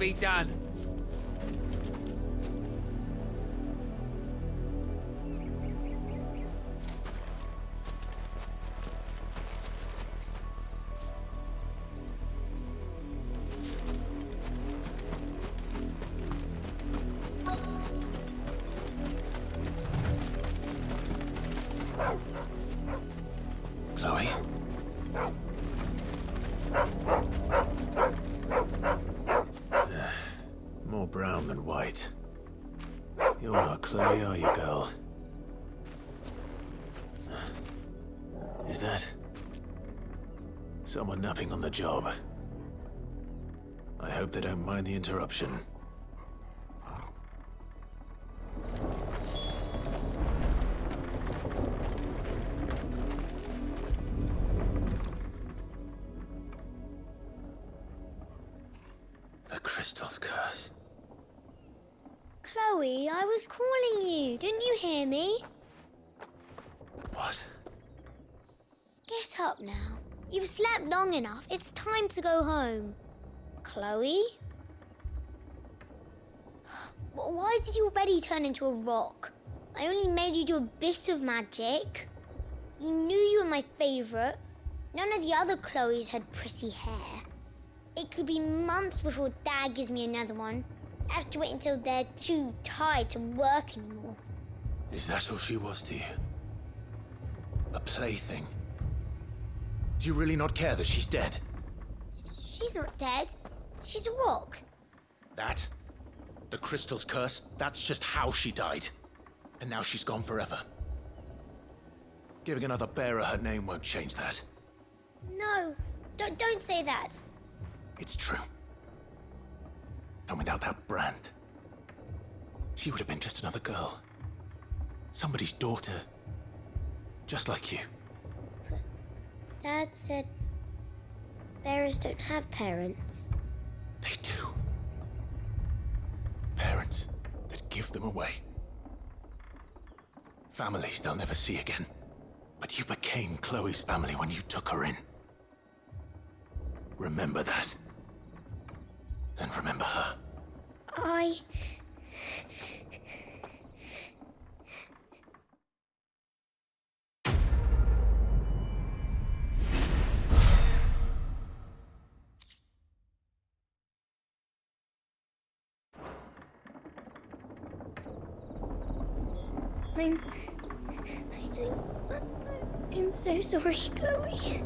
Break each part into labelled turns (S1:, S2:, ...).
S1: be done.
S2: Chloe? More brown than white. You're not Chloe, are you, girl? Is that someone napping on the job? I hope they don't mind the interruption. The crystal's curse.
S3: Chloe, I was calling you. Didn't you hear me?
S2: What?
S3: Get up now. You've slept long enough. It's time to go home. Chloe? Why did you already turn into a rock? I only made you do a bit of magic. You knew you were my favourite. None of the other Chloes had pretty hair. It could be months before Dad gives me another one. I have to wait until they're too tired to work anymore.
S2: Is that all she was to you? A plaything? Do you really not care that she's dead?
S3: She's not dead. She's a rock.
S2: That? The crystal's curse? That's just how she died. And now she's gone forever. Giving another bearer her name won't change that.
S3: No, don't say that.
S2: It's true. And without that brand, she would have been just another girl. Somebody's daughter. Just like you.
S3: But Dad said bearers don't have parents.
S2: They do. Parents that give them away. Families they'll never see again. But you became Chloe's family when you took her in. Remember that. And remember her.
S3: I'm so sorry, Chloe.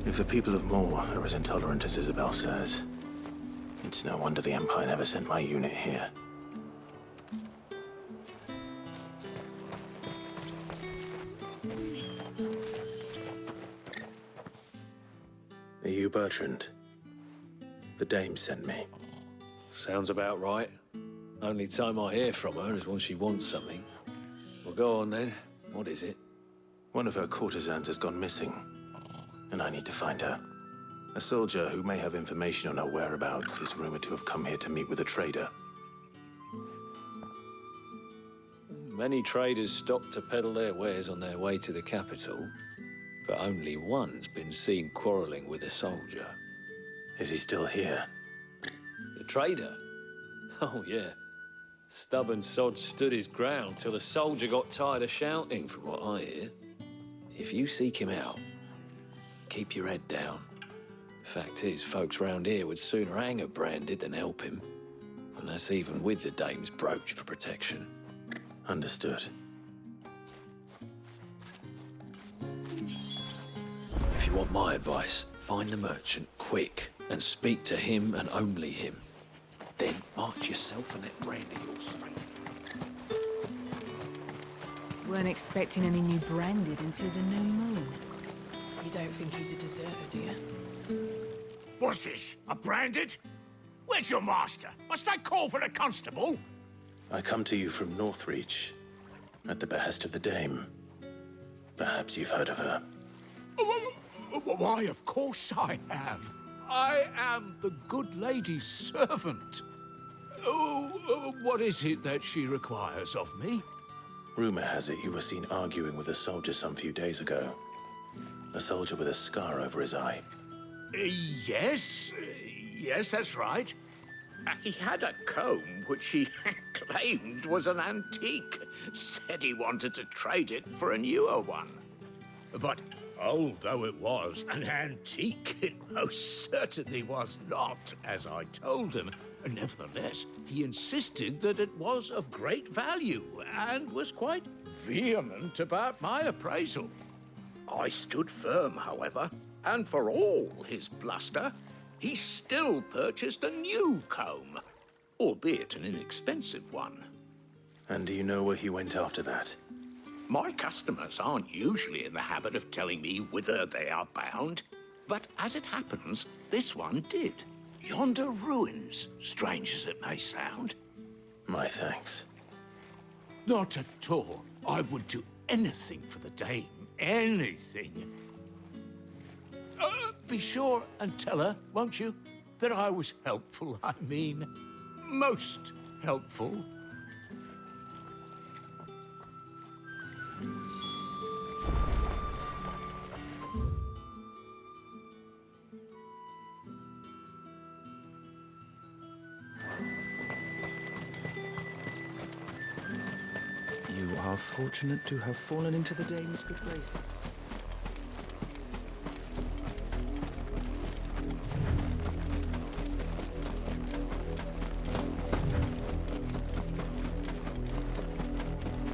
S2: If the people of Moore are as intolerant as Isabel says, it's no wonder the Empire never sent my unit here. Are you Bertrand? The dame sent me.
S4: Sounds about right. Only time I hear from her is when she wants something. Well, go on then. What is it?
S2: One of her courtesans has gone missing, and I need to find her. A soldier who may have information on her whereabouts is rumored to have come here to meet with a trader.
S4: Many traders stop to peddle their wares on their way to the capital, but only one's been seen quarrelling with a soldier.
S2: Is he still here?
S4: The trader? Oh, yeah. Stubborn sod stood his ground till the soldier got tired of shouting, from what I hear. If you seek him out, keep your head down. Fact is, folks round here would sooner hang a branded than help him. And that's even with the dame's brooch for protection.
S2: Understood.
S4: If you want my advice, find the merchant quick and speak to him and only him. Then march yourself and that brand in your strength.
S5: Weren't expecting any new branded until the new moon.
S6: You don't think he's a deserter, do you?
S7: What's this? A branded? Where's your master? Must I call for the constable?
S2: I come to you from Northreach, at the behest of the dame. Perhaps Perhaps you've heard of her.
S7: Why, of course I have. I am the good lady's servant. What is it that she requires of me?
S2: Rumor has it you were seen arguing with a soldier some few days ago. A soldier with a scar over his eye.
S7: Yes, that's right. He had a comb which he claimed was an antique. Said he wanted to trade it for a newer one. But old though it was, an antique it most certainly was not, as I told him. Nevertheless, he insisted that it was of great value and was quite vehement about my appraisal. I stood firm, however, and for all his bluster, he still purchased a new comb, albeit an inexpensive one.
S2: And do you know where he went after that?
S7: My customers aren't usually in the habit of telling me whither they are bound, but as it happens, this one did. Yonder ruins, strange as it may sound.
S2: My thanks.
S7: Not at all. I would do anything for the dame. Anything. Be sure and tell her, won't you, that I was helpful, I mean, most helpful.
S1: You are fortunate to have fallen into the dame's good graces.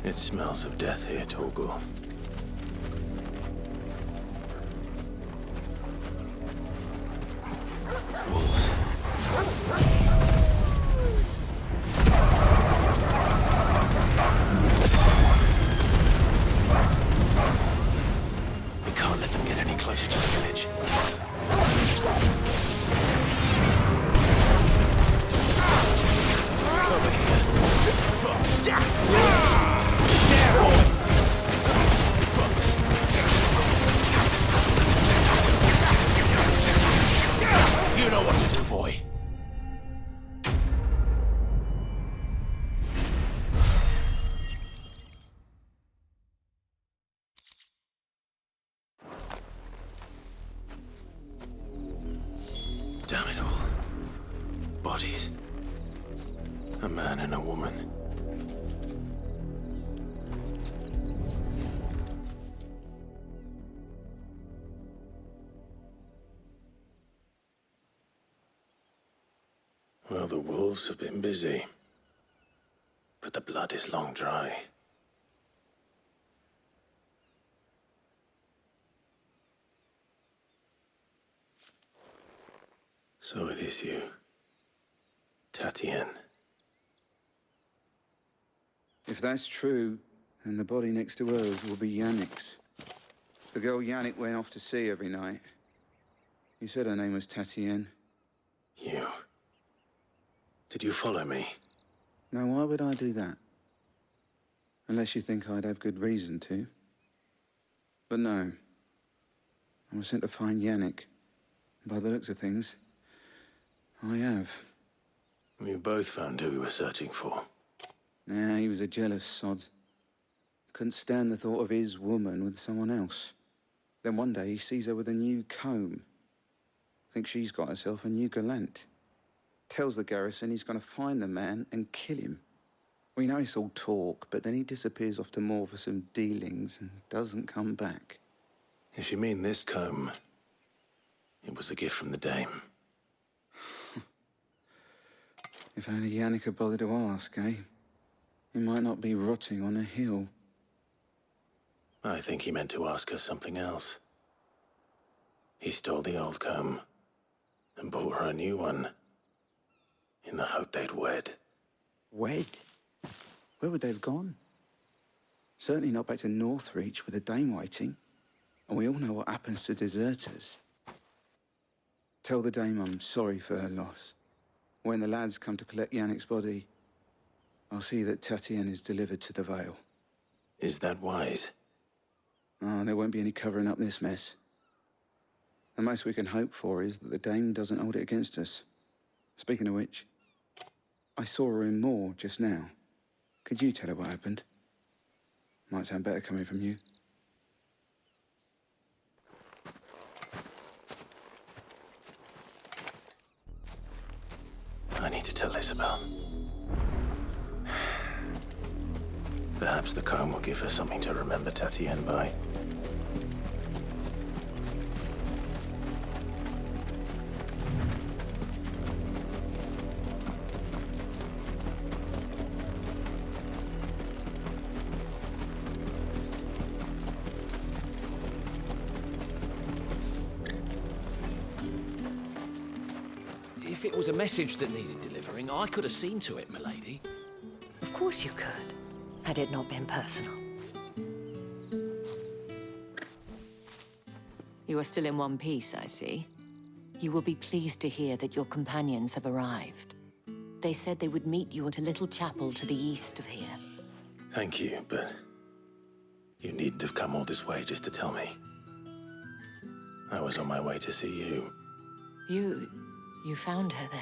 S2: It smells of death here, Torgal. Wolves. We can't let them get any closer to the village. Over here. You know what to do, boy. Damn it all. Bodies. A man and a woman. Well, the wolves have been busy. But the blood is long dry. So it is you, Tatienne.
S1: If that's true, then the body next to hers will be Yannick's. The girl Yannick went off to see every night. You said her name was Tatienne.
S2: You. Did you follow me?
S1: Now, why would I do that? Unless you think I'd have good reason to. But no. I was sent to find Yannick. By the looks of things, I have.
S2: We both found who we were searching for.
S1: Nah, he was a jealous sod. Couldn't stand the thought of his woman with someone else. Then one day he sees her with a new comb. Thinks she's got herself a new gallant. Tells the garrison he's going to find the man and kill him. We know it's all talk, but then he disappears off to Moor for some dealings and doesn't come back.
S2: If you mean this comb, it was a gift from the dame.
S1: If only Yannick had bothered to ask, eh? He might not be rotting on a hill.
S2: I think he meant to ask her something else. He stole the old comb and bought her a new one in the hope they'd wed.
S1: Wed? Where would they have gone? Certainly not back to Northreach with a dame waiting. And we all know what happens to deserters. Tell the dame I'm sorry for her loss. When the lads come to collect Yannick's body, I'll see that Tatienne is delivered to the Vale.
S2: Is that wise?
S1: Oh, there won't be any covering up this mess. The most we can hope for is that the dame doesn't hold it against us. Speaking of which, I saw her in Moore just now. Could you tell her what happened? Might sound better coming from you.
S2: I need to tell Isabel. Perhaps the comb will give her something to remember Tatienne by.
S4: If it was a message that needed delivering, I could have seen to it, milady.
S8: Of course you could, had it not been personal. You are still in one piece, I see. You will be pleased to hear that your companions have arrived. They said they would meet you at a little chapel to the east of here.
S2: Thank you, but you needn't have come all this way just to tell me. I was on my way to see you.
S8: You found her then?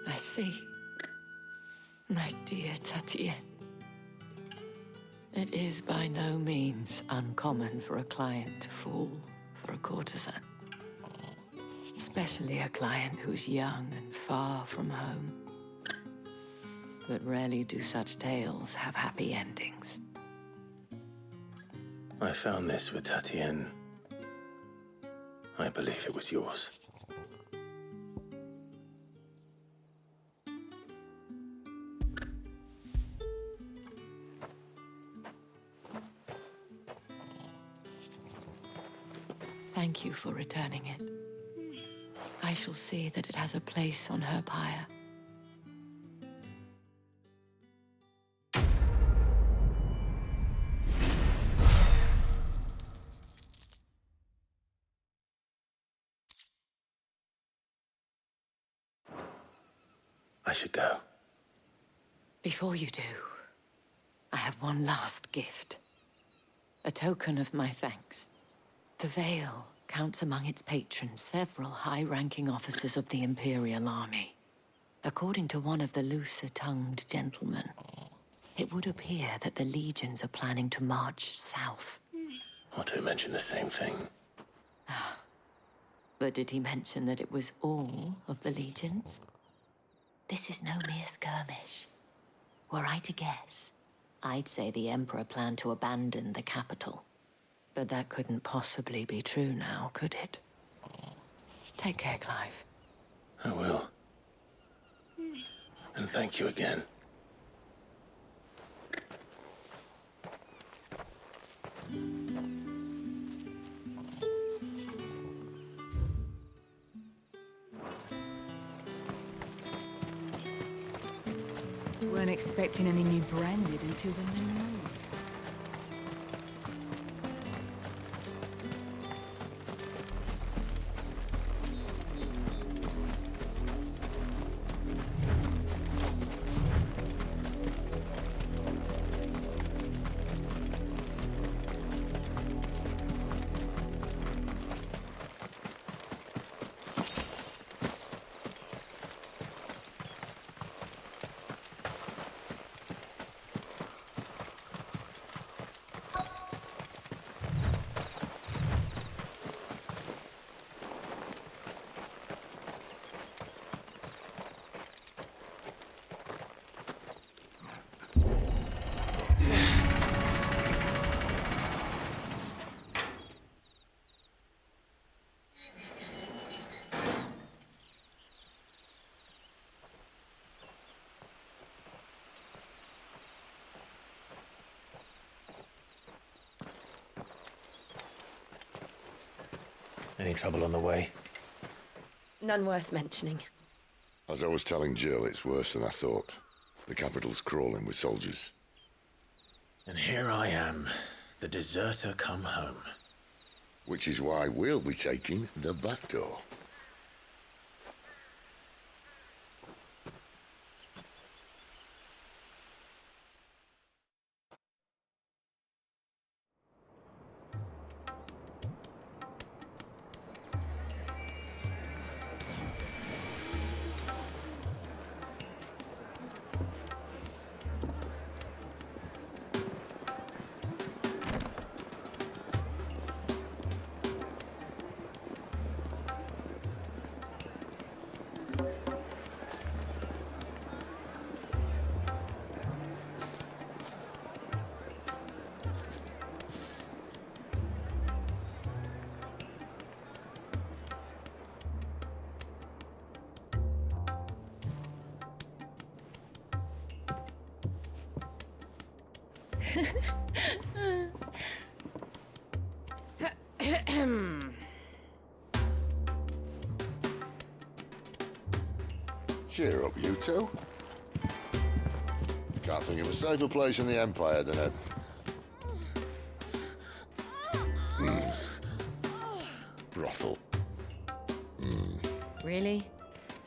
S8: I see. My dear Tatienne. It is by no means uncommon for a client to fall for a courtesan. Especially a client who's young and far from home. But rarely do such tales have happy endings.
S2: I found this with Tatienne. I believe it was yours.
S8: Thank you for returning it. I shall see that it has a place on her pyre.
S2: I should go.
S8: Before you do, I have one last gift. A token of my thanks. The Veil counts among its patrons several high-ranking officers of the Imperial Army. According to one of the looser-tongued gentlemen, it would appear that the legions are planning to march south.
S2: Or to mention the same thing.
S8: But did he mention that it was all of the legions? This is no mere skirmish. Were I to guess, I'd say the Emperor planned to abandon the capital. But that couldn't possibly be true now, could it? Take care, Clive.
S2: I will. And thank you again.
S5: Weren't expecting any new branded until the new moon.
S2: Any trouble on the way?
S6: None worth mentioning.
S9: As I was telling Jill, it's worse than I thought. The capital's crawling with soldiers.
S2: And here I am, the deserter come home.
S9: Which is why we'll be taking the back door. Cheer up, you two. Can't think of a safer place in the Empire than it. Brothel.
S10: Really?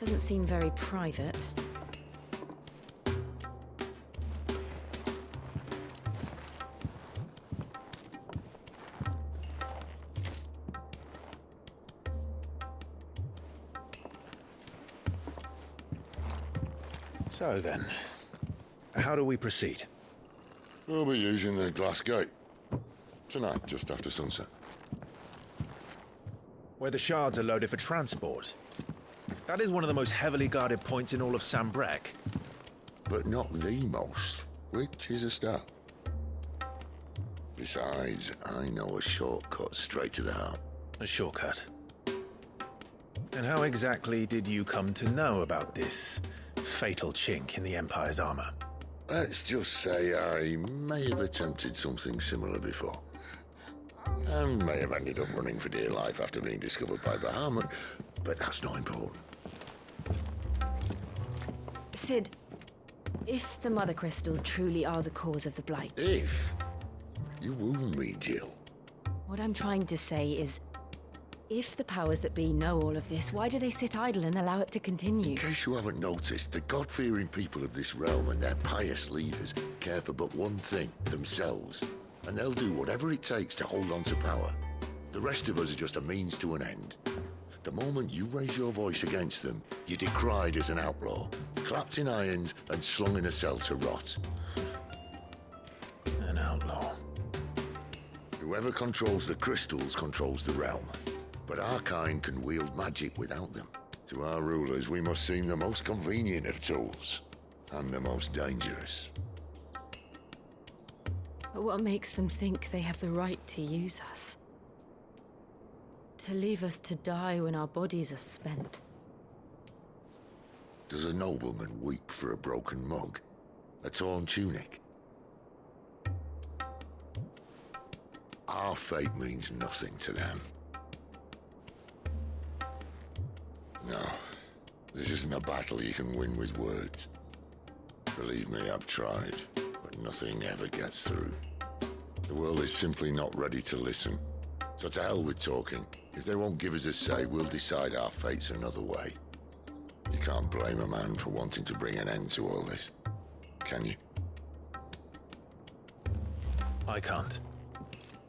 S10: Doesn't seem very private.
S11: So then, how do we proceed?
S9: We'll be using the glass gate. Tonight, just after sunset.
S11: Where the shards are loaded for transport. That is one of the most heavily guarded points in all of Sambrek.
S9: But not the most, which is a start. Besides, I know a shortcut straight to the heart.
S11: A shortcut. And how exactly did you come to know about this fatal chink in the Empire's armor?
S9: Let's just say I may have attempted something similar before. And may have ended up running for dear life after being discovered by Bahamut, but that's not important.
S10: Sid, if the Mother Crystals truly are the cause of the Blight...
S9: If? You wound me, Jill.
S10: What I'm trying to say is, if the powers that be know all of this, why do they sit idle and allow it to continue?
S9: In case you haven't noticed, the God-fearing people of this realm and their pious leaders care for but one thing, themselves. And they'll do whatever it takes to hold on to power. The rest of us are just a means to an end. The moment you raise your voice against them, you're decried as an outlaw, clapped in irons and slung in a cell to rot.
S11: An outlaw.
S9: Whoever controls the crystals controls the realm. But our kind can wield magic without them. To our rulers, we must seem the most convenient of tools. And the most dangerous.
S10: But what makes them think they have the right to use us? To leave us to die when our bodies are spent?
S9: Does a nobleman weep for a broken mug? A torn tunic? Our fate means nothing to them. No, this isn't a battle you can win with words. Believe me, I've tried, but nothing ever gets through. The world is simply not ready to listen. So to hell with talking. If they won't give us a say, we'll decide our fates another way. You can't blame a man for wanting to bring an end to all this, can you?
S11: I can't.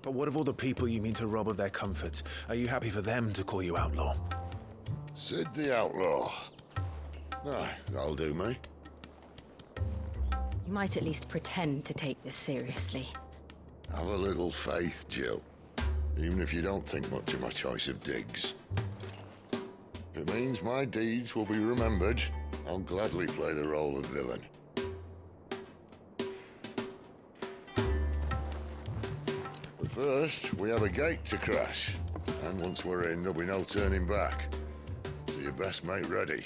S11: But what of all the people you mean to rob of their comforts? Are you happy for them to call you outlaw?
S9: Sid the Outlaw. Aye, that'll do me.
S10: You might at least pretend to take this seriously.
S9: Have a little faith, Jill. Even if you don't think much of my choice of digs. If it means my deeds will be remembered, I'll gladly play the role of villain. But first, we have a gate to crash. And once we're in, there'll be no turning back. So you best make ready.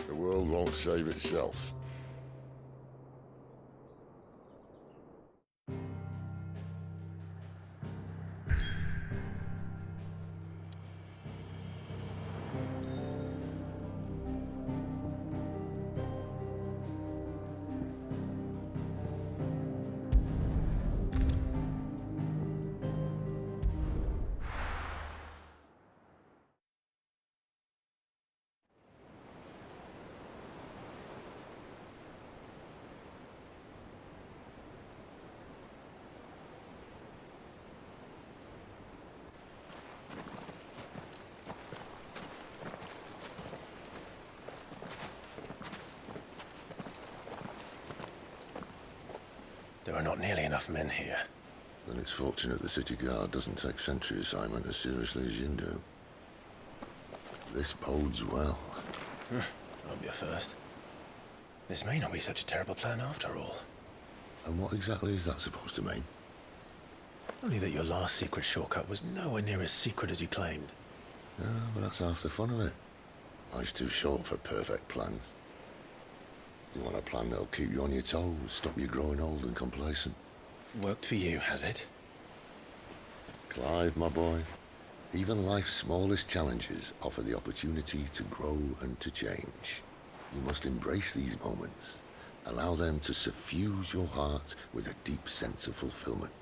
S9: The world won't save itself.
S11: are not nearly enough men here.
S9: Then it's fortunate the city guard doesn't take sentry assignment as seriously as you do. This bodes well.
S11: Won't be a first. This may not be such a terrible plan after all.
S9: And what exactly is that supposed to mean?
S11: Only that your last secret shortcut was nowhere near as secret as you claimed.
S9: Yeah, but that's half the fun of it. Life's too short for perfect plans. You want a plan that'll keep you on your toes, stop you growing old and complacent.
S11: Worked for you, has it?
S9: Clive, my boy, even life's smallest challenges offer the opportunity to grow and to change. You must embrace these moments. Allow them to suffuse your heart with a deep sense of fulfillment.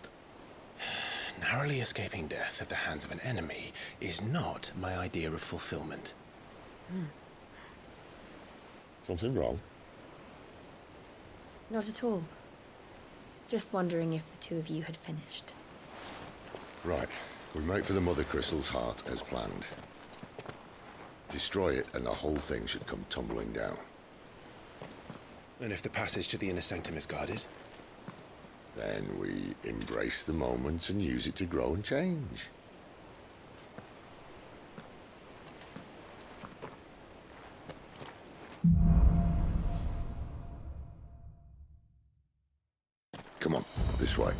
S11: Narrowly escaping death at the hands of an enemy is not my idea of fulfillment.
S9: Something wrong?
S10: Not at all. Just wondering if the two of you had finished.
S9: Right. We make for the Mother Crystal's heart as planned. Destroy it and the whole thing should come tumbling down.
S11: And if the passage to the inner sanctum is guarded?
S9: Then we embrace the moment and use it to grow and change. Come on, this way.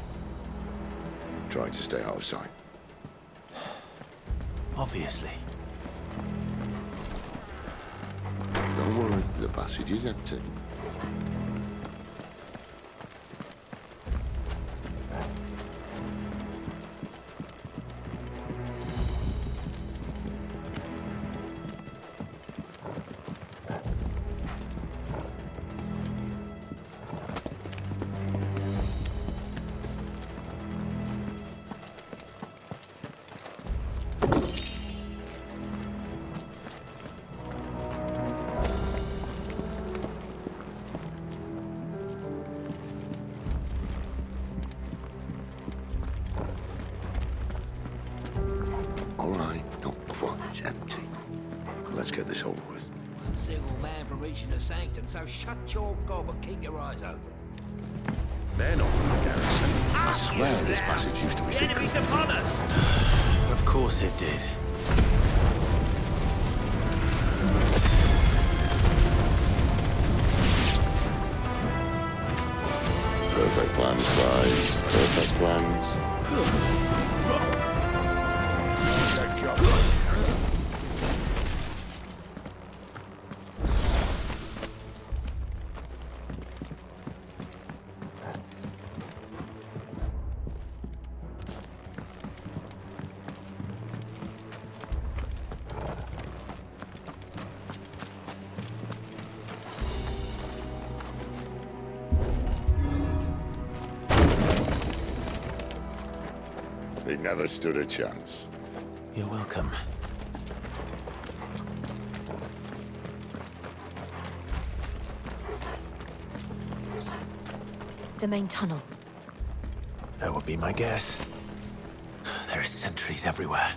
S9: Try to stay out of sight.
S11: Obviously.
S9: Don't worry, the passage is empty. Let's get this over with.
S12: One single man for reaching the sanctum, so shut your gob and keep your eyes open.
S9: They're not from the garrison. I swear this passage used to be secret.
S12: The enemy's upon us!
S11: Of course it did.
S9: Perfect plans, guys. Perfect plans. He never stood a chance.
S11: You're welcome.
S10: The main tunnel.
S11: That would be my guess. There are sentries everywhere.